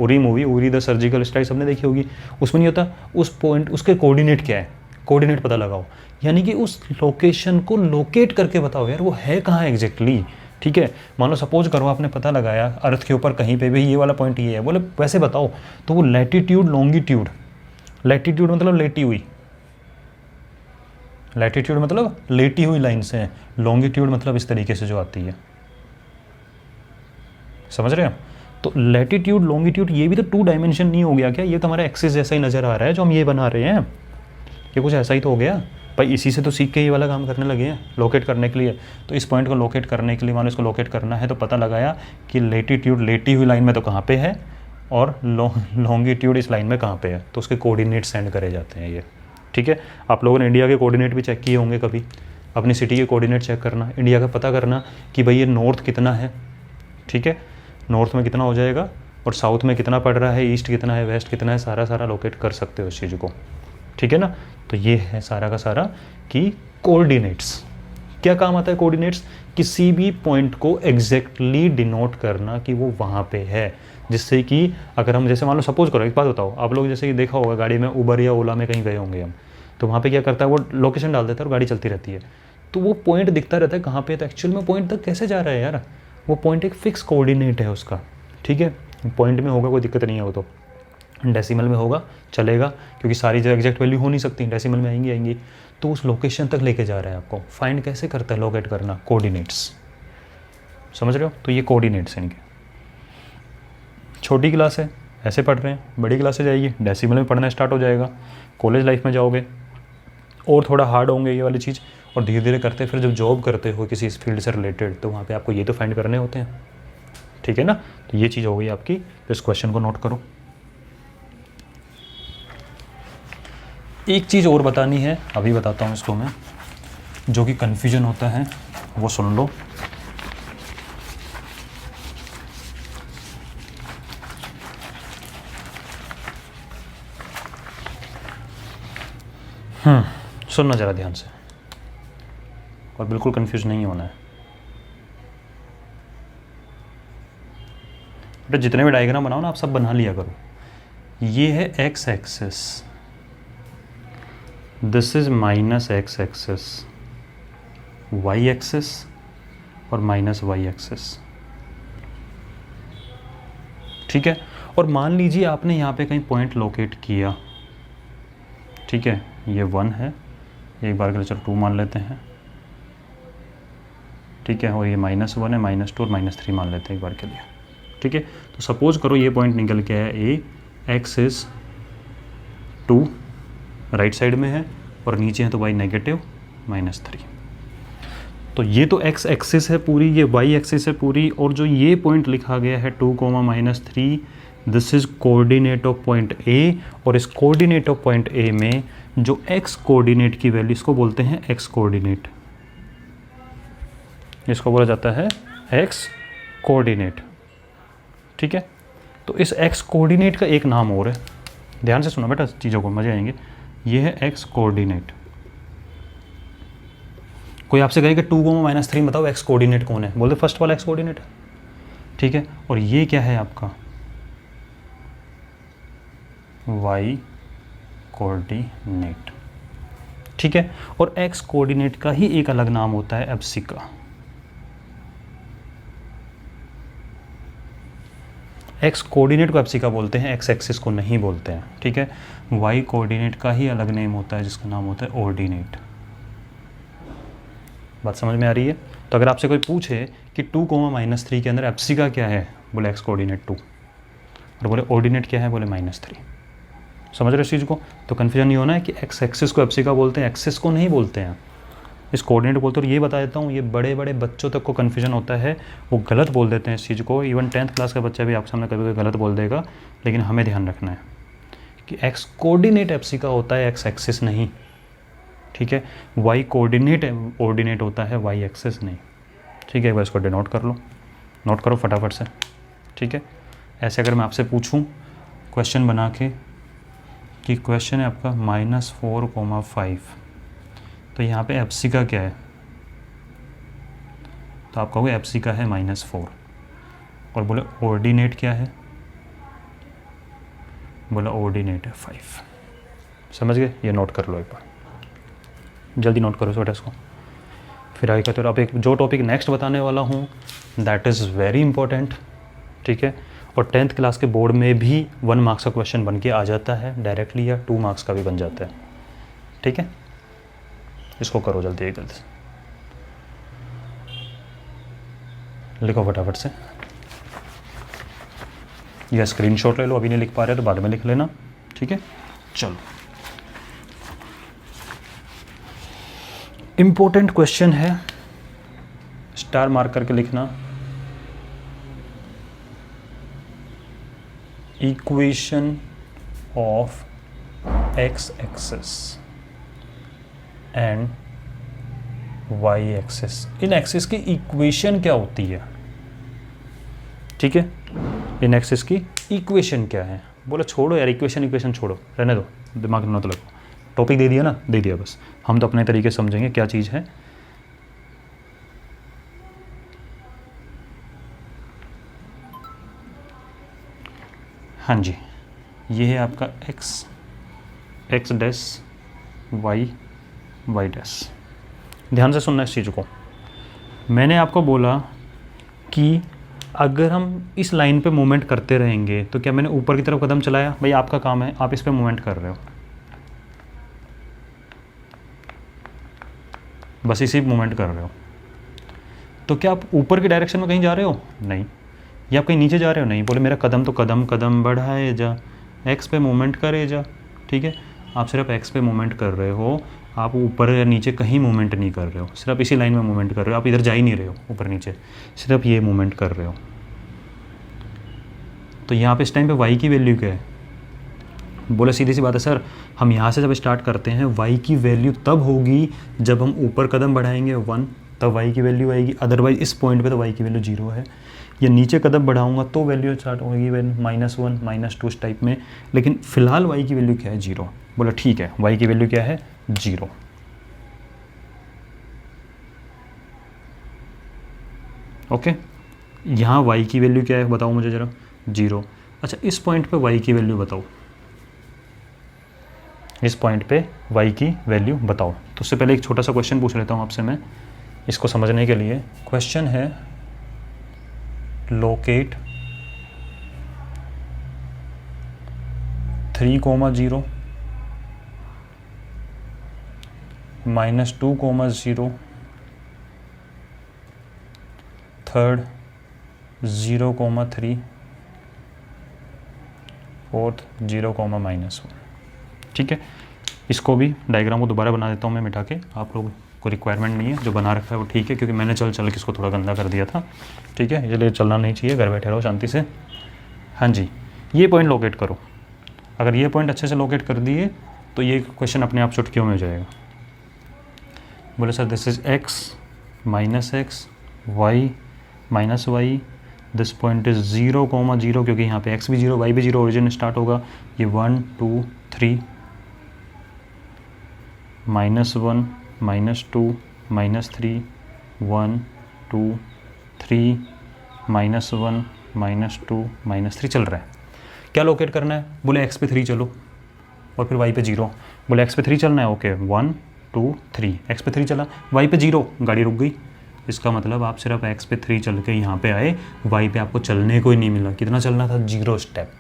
Uri movie, Uri the surgical strike सबने देखी होगी। उसमें नहीं होता उस पॉइंट, उसके कोऑर्डिनेट क्या है, कोऑर्डिनेट पता लगाओ, यानी कि उस लोकेशन को लोकेट करके बताओ यार वो है कहाँ एग्जैक्टली, ठीक है। मान लो सपोज करो आपने पता लगाया अर्थ के ऊपर कहीं पे भी ये वाला पॉइंट ये है, बोले वैसे बताओ, तो वो लैटिट्यूड लॉन्गिट्यूड, लैटिट्यूड मतलब लेटी हुई, लैटिट्यूड मतलब लेटी हुई लाइन से है, लॉन्गिट्यूड मतलब इस तरीके से जो आती है, समझ रहे हो। तो लैटिट्यूड लॉन्गिट्यूड ये भी तो 2 डायमेंशन नहीं हो गया क्या, ये तो हमारा एक्सिस जैसा ही नज़र आ रहा है जो हम ये बना रहे हैं, ये कुछ ऐसा ही तो हो गया भाई। इसी से तो सीख के ये वाला काम करने लगे हैं लोकेट करने के लिए। तो इस पॉइंट को लोकेट करने के लिए, मान लो इसको लोकेट करना है, तो पता लगाया कि लेटिट्यूड लेटी हुई लाइन में तो कहाँ पे है और लॉन्गिट्यूड इस लाइन में कहाँ पे है, तो उसके कोऑर्डिनेट सेंड करे जाते हैं ये, ठीक है। आप लोगों ने इंडिया के कोऑर्डिनेट भी चेक किए होंगे कभी, अपनी सिटी के कोऑर्डिनेट चेक करना, इंडिया का पता करना कि भाई ये नॉर्थ कितना है, ठीक है, नॉर्थ में कितना हो जाएगा और साउथ में कितना पड़ रहा है, ईस्ट कितना है, वेस्ट कितना है, सारा लोकेट कर सकते हो इस चीज़ को, ठीक है ना। तो ये है सारा का सारा कि कोऑर्डिनेट्स क्या काम आता है। कोऑर्डिनेट्स किसी भी पॉइंट को एग्जैक्टली डिनोट करना कि वो वहाँ पे है, जिससे कि अगर हम जैसे मान लो सपोज करो, एक बात बताओ, आप लोग जैसे कि देखा होगा गाड़ी में उबर या ओला में कहीं गए होंगे हम, तो वहाँ पे क्या करता है वो लोकेशन डाल देता है और गाड़ी चलती रहती है, तो वो पॉइंट दिखता रहता है कहाँ पे, तो एक्चुअल में पॉइंट तक कैसे जा रहा है यार, वो पॉइंट एक फिक्स कोऑर्डिनेट है उसका, ठीक है। पॉइंट में होगा कोई दिक्कत नहीं है, वो तो डेसिमल में होगा चलेगा, क्योंकि सारी जो एग्जैक्ट वैल्यू हो नहीं सकती, डेसिमल में आएंगी, तो उस लोकेशन तक लेके जा रहा है आपको। फाइंड कैसे करता है, लोकेट करना, कोऑर्डिनेट्स, समझ रहे हो। तो ये कोऑर्डिनेट्स हैं इनके। छोटी क्लास है ऐसे पढ़ रहे हैं, बड़ी क्लास से जाइए डेसिमल में पढ़ना स्टार्ट हो जाएगा, कॉलेज लाइफ में जाओगे और थोड़ा हार्ड होंगे ये वाली चीज़, और धीरे धीरे करते फिर जब जॉब करते हो किसी इस फील्ड से रिलेटेड, तो वहाँ पे आपको ये तो फाइंड करने होते हैं, ठीक है ना। तो ये चीज़ हो गई आपकी, तो इस क्वेश्चन को नोट करो। एक चीज़ और बतानी है, अभी बताता हूँ इसको मैं, जो कि कन्फ्यूजन होता है वो सुन लो। सुनना ज़रा ध्यान से और बिल्कुल कंफ्यूज नहीं होना है। बेटा जितने भी डायग्राम बनाओ ना आप सब बना लिया करो। ये है x axis, this is minus x axis, y axis और माइनस वाई एक्सिस, ठीक है। और मान लीजिए आपने यहाँ पे कहीं पॉइंट लोकेट किया, ठीक है, ये 1 है, एक बार के लिए चलो 2 मान लेते हैं, ठीक है, और ये -1 है, -2 और -3 मान लेते हैं एक बार के लिए, ठीक है। तो सपोज करो ये पॉइंट निकल के है ए, एक्स इज 2 राइट साइड में है और नीचे है तो y नेगेटिव -3। तो ये तो x एक्सिस है पूरी, ये y एक्सिस है पूरी, और जो ये पॉइंट लिखा गया है 2, -3, this is coordinate of point A, और इस कोऑर्डिनेट ऑफ पॉइंट A में जो x कोऑर्डिनेट की वैल्यू, इसको बोलते हैं x कोऑर्डिनेट, इसको बोला जाता है x कोऑर्डिनेट, ठीक है। तो इस x कोऑर्डिनेट का एक नाम और है, ध्यान से सुनो बेटा चीज़ों को, मजे आएंगे। ये है x कोऑर्डिनेट। कोई आपसे कहे कि 2, -3 बताओ x कोऑर्डिनेट कौन है, बोलते फर्स्ट वाला x कोऑर्डिनेट है, ठीक है। और ये क्या है आपका y कोऑर्डिनेट, ठीक है। और x कोऑर्डिनेट का ही एक अलग नाम होता है एब्सिका। x कोऑर्डिनेट को एब्सिका बोलते हैं, x एक्सिस को नहीं बोलते हैं, ठीक है। y कोऑर्डिनेट का ही अलग नेम होता है जिसका नाम होता है ऑर्डिनेट। बात समझ में आ रही है। तो अगर आपसे कोई पूछे कि 2, -3 के अंदर एब्सिका क्या है, बोले x कोऑर्डिनेट 2, और बोले ऑर्डिनेट क्या है, बोले -3, समझ रहे इस चीज़ को। तो कन्फ्यूजन नहीं होना है कि x एक्सिस को एब्सिका बोलते हैं, एक्सिस को नहीं बोलते हैं, इस कोऑर्डिनेट बोलते हैं। और ये बता देता हूँ, ये बड़े बड़े बच्चों तक को कन्फ्यूजन होता है, वो गलत बोल देते हैं इस चीज़ को। इवन 10th क्लास का बच्चा भी आपके सामने कभी कभी गलत बोल देगा, लेकिन हमें ध्यान रखना है कि x कोऑर्डिनेट एब्सिका होता है, x एक्सिस नहीं, ठीक है। y कोऑर्डिनेट ऑर्डिनेट होता है, y एक्सिस नहीं, ठीक है। एक बार इसको डिनोट कर लो, नोट करो फटाफट से, ठीक है। ऐसे अगर मैं आपसे पूछूं क्वेश्चन बना के कि क्वेश्चन है आपका -4,5, तो यहाँ पे एफ सी का क्या है, तो आप कहोगे एफ सी का है -4, और बोले ऑर्डिनेट क्या है, बोला ऑर्डिनेट है 5। समझ गए? ये नोट कर लो एक बार, जल्दी नोट करो बेटा इसको। फिर आगे कहते हो अब एक जो टॉपिक नेक्स्ट बताने वाला हूँ दैट इज़ वेरी इंपॉर्टेंट, ठीक है, और 10th क्लास के बोर्ड में भी 1 मार्क्स का क्वेश्चन बन के आ जाता है डायरेक्टली, या 2 मार्क्स का भी बन जाता है, ठीक है। इसको करो जल्दी एक जल्दी लिखो फटाफट से, या स्क्रीनशॉट ले लो, अभी नहीं लिख पा रहे तो बाद में लिख लेना, ठीक है। चलो, इम्पोर्टेंट क्वेश्चन है, स्टार मार्क करके लिखना। Equation of x axis and y axis, इन एक्सिस की इक्वेशन क्या होती है, ठीक है, इन एक्सिस की इक्वेशन क्या है। बोला छोड़ो यार इक्वेशन छोड़ो, रहने दो, दिमाग में मत लगो, टॉपिक दे दिया ना, दे दिया बस, हम तो अपने तरीके से समझेंगे क्या चीज़ है। हाँ जी, ये है आपका एक्स डैश वाई डैश। ध्यान से सुनना इस चीज़ को। मैंने आपको बोला कि अगर हम इस लाइन पे मूवमेंट करते रहेंगे तो क्या मैंने ऊपर की तरफ कदम चलाया, भाई आपका काम है, आप इस पे मूवमेंट कर रहे हो, बस इसी मूवमेंट कर रहे हो, तो क्या आप ऊपर की डायरेक्शन में कहीं जा रहे हो, नहीं, या आप कहीं नीचे जा रहे हो, नहीं। बोले मेरा कदम तो कदम बढ़ाए जा, एक्स पे मूवमेंट करे जा, ठीक है, आप सिर्फ एक्स पे मूवमेंट कर रहे हो, आप ऊपर या नीचे कहीं मूवमेंट नहीं कर रहे हो, सिर्फ इसी लाइन में मूवमेंट कर रहे हो, आप इधर जा ही नहीं रहे हो ऊपर नीचे, सिर्फ ये मूवमेंट कर रहे हो। तो यहाँ पे इस टाइम पे वाई की वैल्यू क्या है, बोले सीधी सी बात है सर, हम यहाँ से जब स्टार्ट करते हैं वाई की वैल्यू तब होगी जब हम ऊपर कदम बढ़ाएंगे 1, तब वाई की वैल्यू आएगी, अदरवाइज इस पॉइंट पे तो वाई की वैल्यू 0 है। या नीचे कदम बढ़ाऊंगा तो वैल्यू स्टार्ट होगी -1 -2 इस टाइप में, लेकिन फ़िलहाल वाई की वैल्यू क्या है, 0। बोला ठीक है, वाई की वैल्यू क्या है, 0। ओके, यहाँ वाई की वैल्यू क्या है बताओ मुझे ज़रा, 0। अच्छा, इस पॉइंट पे वाई की वैल्यू बताओ, इस पॉइंट पे वाई की वैल्यू बताओ। तो उससे पहले एक छोटा सा क्वेश्चन पूछ लेता हूँ आपसे मैं, इसको समझने के लिए। क्वेश्चन है लोकेट 3, -0 -2, 0 थर्ड 0, 3 फोर्थ 0, -1। ठीक है, इसको भी डायग्राम को दोबारा बना देता हूँ मैं मिटा के, आप लोग को रिक्वायरमेंट नहीं है, जो बना रखा है वो ठीक है, क्योंकि मैंने चल के इसको थोड़ा गंदा कर दिया था। ठीक है, इसलिए चलना नहीं चाहिए, घर बैठे रहो शांति से। हाँ जी, ये पॉइंट लोकेट करो। अगर ये पॉइंट अच्छे से लोकेट कर दिए तो ये क्वेश्चन अपने आप चुटकियों में हो जाएगा। बोले sir this is x -x y -y, this point is 0, 0, क्योंकि यहाँ पे x भी 0 y भी 0 ओरिजिन स्टार्ट होगा। ये 1 2 3 -1 -2 -3 1 2 3 -1 -2 -3 चल रहा है। क्या लोकेट करना है? बोले x पे 3 चलो और फिर y पे 0। बोले x पे 3 चलना है, ओके 1 2 3, x पे 3 चला, y पे 0, गाड़ी रुक गई। इसका मतलब आप सिर्फ x पे 3 चल के यहाँ पे आए, y पे आपको चलने को ही नहीं मिला। कितना चलना था? 0 स्टेप।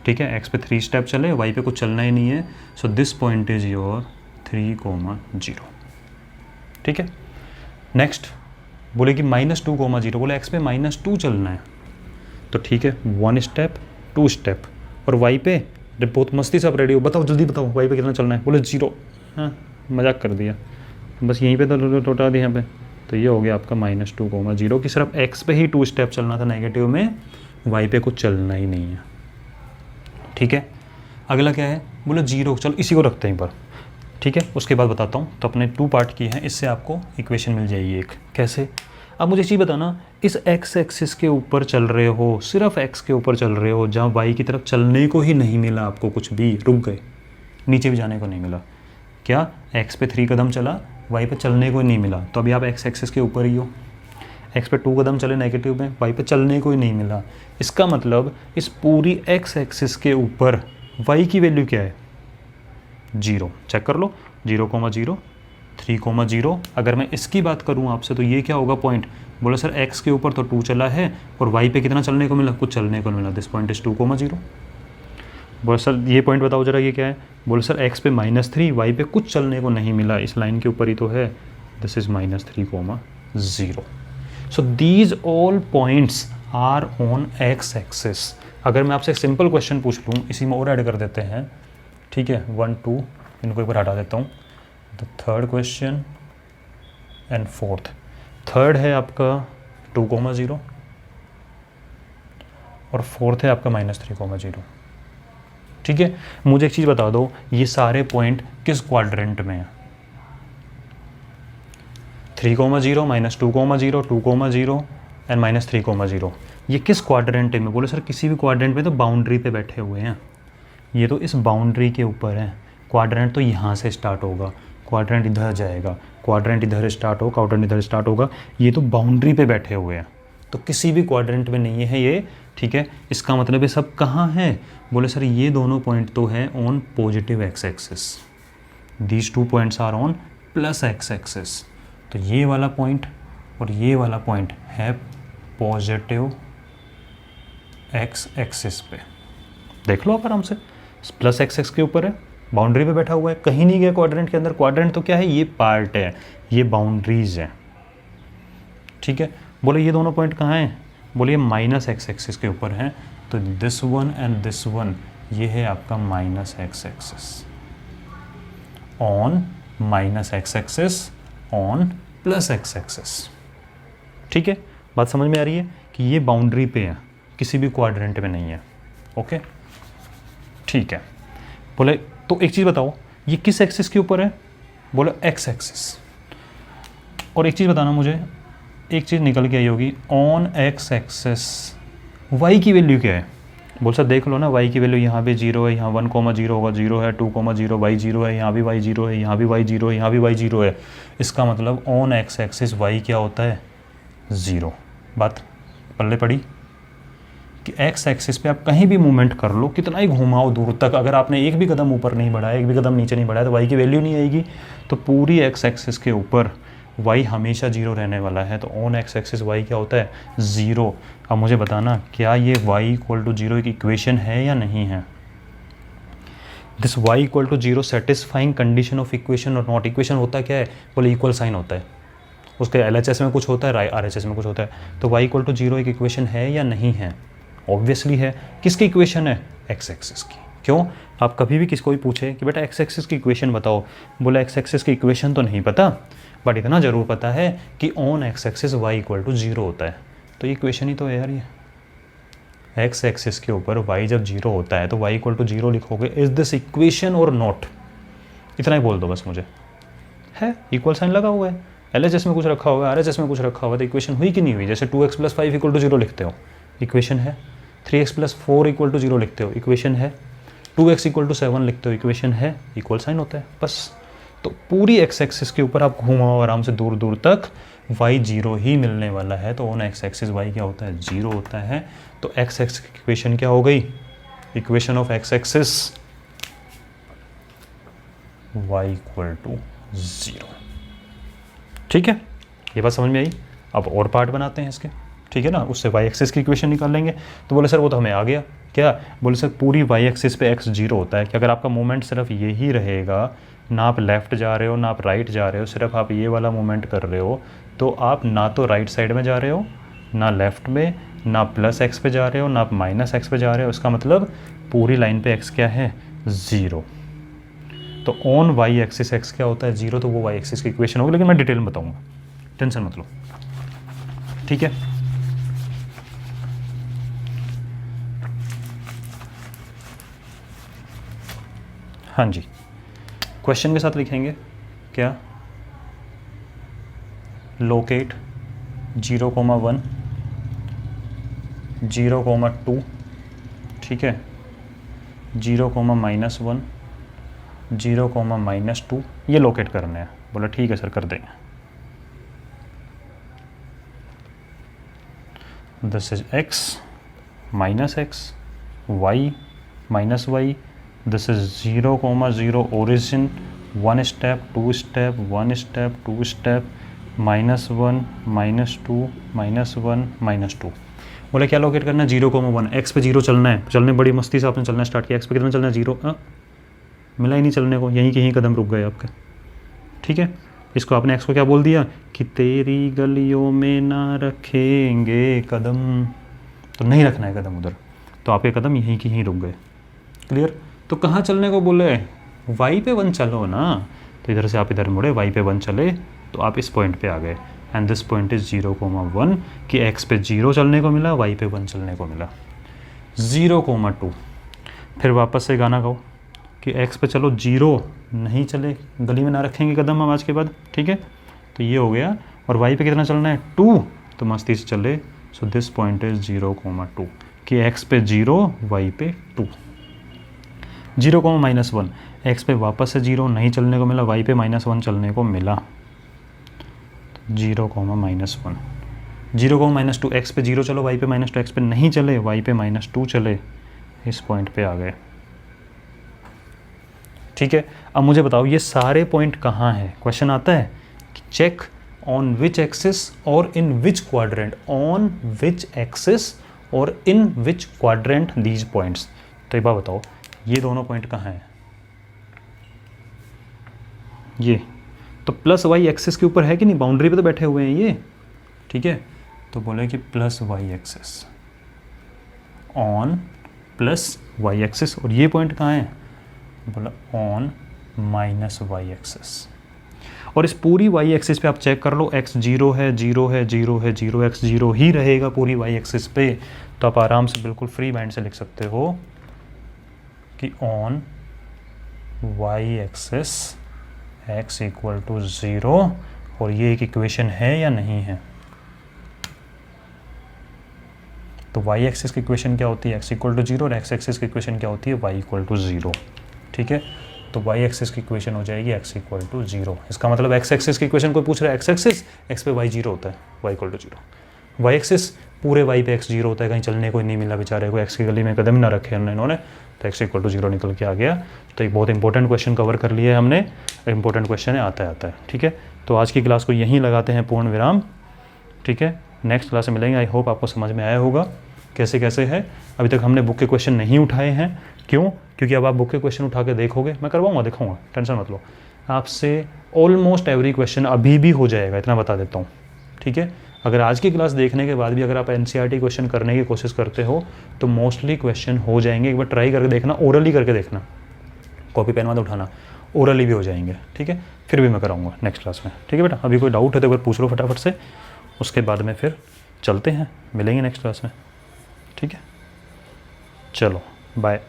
ठीक है, x पे 3 स्टेप चले, y पे कुछ चलना ही नहीं है। So this point is your 3, 0। ठीक है, नेक्स्ट बोले कि -2, 0। बोले x पे -2 चलना है, तो ठीक है 1 स्टेप 2 स्टेप, और y पे जब बहुत मस्ती से आप रेडी हो, बताओ जल्दी बताओ y पे कितना चलना है। बोले 0। हाँ, मजाक कर दिया, बस यहीं पे तो लौटा दिया यहाँ पे। तो ये हो गया आपका -2, 0 कि सिर्फ x पे ही 2 स्टेप चलना था नेगेटिव में, y पे कुछ चलना ही नहीं है। ठीक है, अगला क्या है? बोले 0, चलो इसी को रखते हैं पर। ठीक है, उसके बाद बताता हूँ। तो अपने 2 पार्ट की है, इससे आपको इक्वेशन मिल जाएगी एक। कैसे? अब मुझे चीज़ बताना, इस एक्स एक्सिस के ऊपर चल रहे हो, सिर्फ एक्स के ऊपर चल रहे हो, जहाँ वाई की तरफ चलने को ही नहीं मिला आपको, कुछ भी रुक गए, नीचे भी जाने को नहीं मिला। क्या एक्स पे 3 कदम चला, वाई पे चलने को नहीं मिला, तो अभी आप एक्स एक्सिस के ऊपर ही हो। एक्स पे 2 कदम चले नेगेटिव में, वाई पे चलने को ही नहीं मिला। इसका मतलब इस पूरी एक्स एक्सिस के ऊपर वाई की वैल्यू क्या है? 0। चेक कर लो, 0,0, 3,0। अगर मैं इसकी बात करूं आपसे तो ये क्या होगा पॉइंट? बोला सर एक्स के ऊपर तो 2 चला है और वाई पे कितना चलने को मिला? कुछ चलने को मिला। This point is 2,0। बोला सर ये पॉइंट बताओ जरा, ये क्या है? बोले सर एक्स पे -3, वाई पे कुछ चलने को नहीं मिला, इस लाइन के ऊपर ही तो है। This is -3,0। So these all points are on x axis. अगर मैं आपसे एक सिंपल क्वेश्चन पूछ लूँ, इसी में और ऐड कर देते हैं, ठीक है, 1 2 इनको एक बार हटा देता हूँ। The third question and fourth. Third है आपका 2,0 और फोर्थ है आपका -3,0। ठीक है, मुझे एक चीज़ बता दो, ये सारे पॉइंट किस क्वाड्रेंट में है? 3,0, -2,0, 2,0 एंड -3,0। ये किस क्वाड्रेंट में? बोले सर किसी भी क्वाड्रेंट में, तो बाउंड्री पे बैठे हुए हैं। ये तो इस बाउंड्री के ऊपर है। क्वाड्रेंट तो यहाँ से स्टार्ट होगा, क्वाड्रेंट इधर जाएगा, क्वाड्रेंट इधर स्टार्ट होगा, क्वाड्रेंट इधर स्टार्ट होगा। ये तो बाउंड्री पे बैठे हुए हैं, तो किसी भी क्वाड्रेंट में नहीं है ये। ठीक है, इसका मतलब ये सब कहाँ है? बोले सर ये दोनों पॉइंट तो है on positive x axis. These 2 points are on plus x axis. तो ये वाला पॉइंट और ये वाला पॉइंट है पॉजिटिव एक्स एक्सिस पे। देख लो आप आराम से, प्लस एक्स एक्स के ऊपर है, बाउंड्री पे बैठा हुआ है, कहीं नहीं गया क्वाड्रेंट के अंदर। क्वाड्रेंट तो क्या है? ये पार्ट है, ये बाउंड्रीज है। ठीक है, बोले ये दोनों पॉइंट कहाँ हैं? बोले माइनस एक्स एक्सिस के ऊपर हैं। तो this one and this one, ये है आपका minus x axis on minus x axis on plus x axis. ठीक है, बात समझ में आ रही है कि ये बाउंड्री पे है, किसी भी क्वाड्रेंट में नहीं है। ओके, ठीक है। बोले तो एक चीज़ बताओ, ये किस एक्सिस के ऊपर है? बोले एक्स एक्सिस। और एक चीज़ बताना मुझे, एक चीज़ निकल के आई होगी, ऑन एक्स एक्सिस वाई की वैल्यू क्या है? बोल सर देख लो ना, वाई की वैल्यू यहाँ पे 0 है, यहाँ 1,0 होगा, 0 है, 2,0, वाई 0 है, यहाँ भी वाई 0 है, यहाँ भी वाई 0 है, यहाँ भी वाई 0 है। इसका मतलब ऑन एक्स एक्सिस वाई क्या होता है? 0। बात पल्ले पड़ी कि एक्स एक्सिस पे आप कहीं भी मूवमेंट कर लो, कितना ही घुमाओ दूर तक, अगर आपने एक भी कदम ऊपर नहीं बढ़ाया, एक भी कदम नीचे नहीं बढ़ाया, तो वाई की वैल्यू नहीं आएगी। तो पूरी एक्स एक्सिस के ऊपर y हमेशा 0 रहने वाला है। तो ऑन एक्स एक्सिस y क्या होता है? 0। अब मुझे बताना, क्या ये y = 0 एक इक्वेशन है या नहीं है? This y = 0 satisfying condition of equation और नॉट। इक्वेशन होता क्या है? बोले इक्वल साइन होता है, उसके LHS में कुछ होता है, RHS में कुछ होता है। तो y = 0 एक इक्वेशन है या नहीं है? ऑब्वियसली है। किसकी इक्वेशन है? एक्स एक्सिस की। क्यों? आप कभी भी किसको भी पूछे कि बेटा एक्स एक्सिस की इक्वेशन बताओ, बोला एक्स एक्सिस की इक्वेशन तो नहीं पता, बट इतना ज़रूर पता है कि ऑन एक्स एक्सिस y = 0 होता है। तो ये इक्वेशन ही तो है यार। ये एक्स एक्सिस के ऊपर y जब 0 होता है तो y = 0 लिखोगे। इज दिस इक्वेशन और नॉट? इतना ही बोल दो बस मुझे। है, इक्वल साइन लगा हुआ है, LHS में कुछ रखा हुआ है, RHS में कुछ रखा हुआ है, तो इक्वेशन हुई कि नहीं हुई? जैसे 2x + 5 = 0 लिखते हो, इक्वेशन है। 3x + 4 = 0 लिखते हो, इक्वेशन है। 2x = 7 लिखते हो, इक्वेशन है। इक्वल साइन होता है बस। तो पूरी एक्स एक्सिस के ऊपर आप घुमाओ आराम से दूर दूर तक, y 0 ही मिलने वाला है। तो ऑन एक्स एक्सिस y क्या होता है? 0 होता है। तो एक्स एक्सिस की इक्वेशन क्या हो गई? Equation of x axis y = 0। ठीक है, ये बात समझ में आई। अब और पार्ट बनाते हैं इसके, ठीक है ना, उससे y एक्सिस की इक्वेशन निकाल लेंगे। तो बोले सर वो तो हमें आ गया। क्या? बोले सर पूरी y एक्सिस पे x 0 होता है कि अगर आपका मूवमेंट सिर्फ यही रहेगा, ना आप लेफ़्ट जा रहे हो ना आप राइट जा रहे हो, सिर्फ आप ये वाला मूवमेंट कर रहे हो, तो आप ना तो राइट साइड में जा रहे हो, ना लेफ़्ट में, ना प्लस एक्स पे जा रहे हो, ना आप माइनस एक्स पे जा रहे हो। इसका मतलब पूरी लाइन पे x क्या है? 0। तो ऑन y एक्सिस x क्या होता है? 0। तो वो y एक्सिस की इक्वेशन होगी, लेकिन मैं डिटेल में बताऊँगा, टेंशन मत लो। ठीक है, हाँ जी, क्वेश्चन के साथ लिखेंगे क्या? लोकेट 0,1, 0,2, ठीक है, 0,-1, 0,-2, ये लोकेट करने हैं। बोला ठीक है सर कर देंगे। This is x minus x, y minus y, this is 0,0 origin, 1 step, 2 step, 1 step, 2 step, -1, -2, -1, -2। बोले क्या लोकेट करना है? 0,1, x पे 0 चलना है। चलने बड़ी मस्ती से आपने चलना स्टार्ट किया। x पे कितना चलना है? 0। मिला ही नहीं चलने को, यहीं के यहीं कदम रुक गए आपके, ठीक है। इसको आपने x को क्या बोल दिया कि तेरी गलियों में ना रखेंगे कदम, तो नहीं रखना है कदम उधर, तो आपके कदम यहीं के यहीं रुक गए। क्लियर? तो कहाँ चलने को बोले? y पे 1 चलो ना, तो इधर से आप इधर मुड़े, y पे 1 चले तो आप इस पॉइंट पे आ गए। एंड दिस पॉइंट इज 0,1 कि x पे 0 चलने को मिला, y पे 1 चलने को मिला। 0,2 फिर वापस से गाना गाओ कि x पे चलो 0 नहीं चले, गली में ना रखेंगे कदम हम आज के बाद, ठीक है। तो ये हो गया। और y पे कितना चलना है? 2, तो मस्ती से चले। सो दिस पॉइंट इज 0,2 कि x पे 0, y पे 2। 0,-1 x पे वापस से 0 नहीं चलने को मिला, y पे -1 चलने को मिला। 0,-1, 0,-2 x पे 0 चलो, y पे -2, x पे नहीं चले, y पे -2 चले, इस पॉइंट पे आ गए, ठीक है। अब मुझे बताओ ये सारे पॉइंट कहाँ हैं? क्वेश्चन आता है कि check on which axis or in which quadrant, on which axis or in which quadrant these points. तो एक बात बताओ, ये दोनों पॉइंट कहाँ हैं? ये तो प्लस वाई एक्सिस के ऊपर है कि नहीं? बाउंड्री पे तो बैठे हुए हैं ये, ठीक है। तो बोले कि plus y axis on plus y axis, और ये पॉइंट कहाँ है? बोला ऑन माइनस वाई एक्सिस। और इस पूरी वाई एक्सिस पे आप चेक कर लो, x 0 है, 0 है, 0 है, 0, x 0 ही रहेगा पूरी वाई एक्सिस पे। तो आप आराम से बिल्कुल फ्री माइंड से लिख सकते हो कि on y axis x equal to 0, और ये एक इक्वेशन है या नहीं है? तो y एक्सिस की इक्वेशन क्या होती है? x इक्वल टू 0, और x एक्सिस की इक्वेशन क्या होती है? y इक्वल टू 0, ठीक है। तो y एक्सिस की इक्वेशन हो जाएगी x इक्वल टू 0। इसका मतलब x एक्सिस की इक्वेशन कोई पूछ रहा है, x एक्सिस, x पे y 0 होता है, y equal to 0। y axis पूरे y पे x 0 होता है, कहीं चलने को नहीं मिला बेचारे को, x की गली में कदम ना रखे इन्होंने, तो x इक्वल टू 0 निकल के आ गया। तो एक बहुत इंपॉर्टेंट क्वेश्चन कवर कर लिया है हमने, इंपॉर्टेंट क्वेश्चन है, आता है, ठीक है। तो आज की क्लास को यहीं लगाते हैं पूर्ण विराम, ठीक है। नेक्स्ट क्लास में मिलेंगे। आई होप आपको समझ में आया होगा कैसे कैसे है। अभी तक हमने बुक के क्वेश्चन नहीं उठाए हैं, क्यों? क्योंकि अब आप बुक के क्वेश्चन उठा के देखोगे, मैं करवाऊंगा, दिखाऊंगा, टेंशन मत लो। आपसे ऑलमोस्ट एवरी क्वेश्चन अभी भी हो जाएगा, इतना बता देता हूँ, ठीक है। अगर आज की क्लास देखने के बाद भी अगर आप एनसीईआरटी क्वेश्चन करने की कोशिश करते हो तो मोस्टली क्वेश्चन हो जाएंगे। एक बार ट्राई करके देखना, ओरली करके देखना, कॉपी पेन मत उठाना, ओरली भी हो जाएंगे, ठीक है। फिर भी मैं कराऊंगा नेक्स्ट क्लास में, ठीक है बेटा। अभी कोई डाउट है तो एक बार पूछ लो फटाफट से, उसके बाद में फिर चलते हैं, मिलेंगे नेक्स्ट क्लास में, ठीक है। चलो बाय।